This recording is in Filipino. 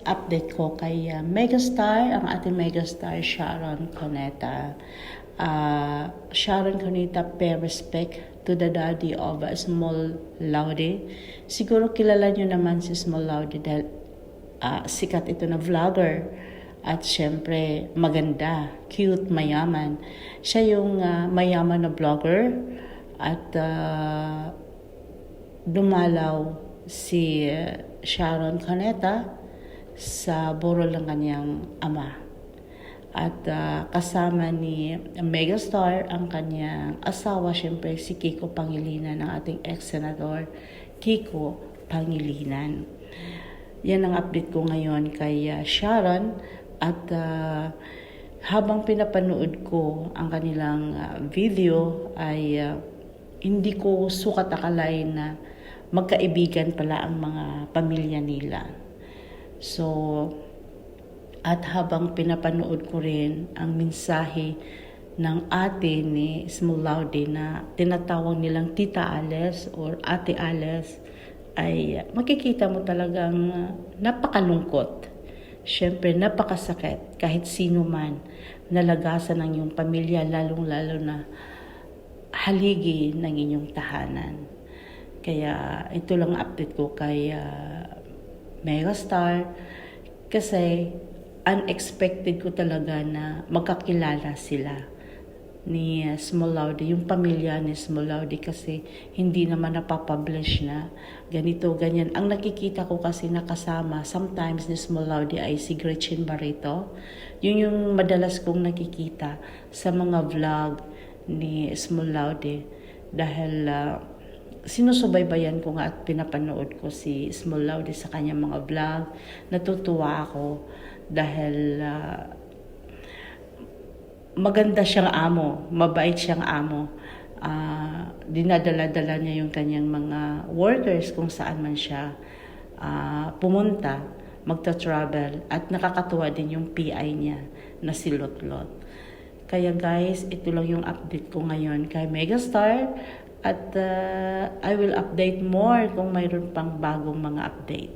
update ko kay megastar, ang ating megastar Sharon Cuneta. Sharon Cuneta, pay respect to the daddy of Small Laude. Siguro kilala nyo naman si Small Laude dahil sikat ito na vlogger. At syempre, maganda, cute, mayaman. Siya yung mayaman na vlogger. At dumalaw si Sharon Cuneta sa burol ng kanyang ama. At kasama ni megastar ang kanyang asawa, syempre si Kiko Pangilinan, ng ating ex-senador Kiko Pangilinan. Yan ang update ko ngayon kay Sharon. At habang pinapanood ko ang kanilang video ay hindi ko sukat akalain na magkaibigan pala ang mga pamilya nila. So, at habang pinapanood ko rin ang mensahe ng ate ni Small Laude na tinatawag nilang Tita Ales or Ate Ales, ay makikita mo talagang napakalungkot. Siyempre, napakasakit kahit sino man nalagasan ng iyong pamilya, lalong-lalo na haligi ng inyong tahanan. Kaya ito lang update ko kay megastar kasi unexpected ko talaga na magkakilala sila ni Small Laude, yung pamilya ni Small Laude, kasi hindi naman napapublish na ganito, ganyan. Ang nakikita ko kasi nakasama sometimes ni Small Laude ay si Gretchen Barreto. Yun yung madalas kong nakikita sa mga vlog ni Small Laude dahil sinusubaybayan ko nga at pinapanood ko si Small Laude sa kanyang mga vlog. Natutuwa ako dahil maganda siyang amo, mabait siyang amo. Dinadala-dala niya yung kanyang mga workers kung saan man siya pumunta, magta-travel, at nakakatuwa din yung PI niya na si Lotlot. Kaya guys, ito lang yung update ko ngayon kay megastar, at I will update more kung mayroon pang bagong mga update.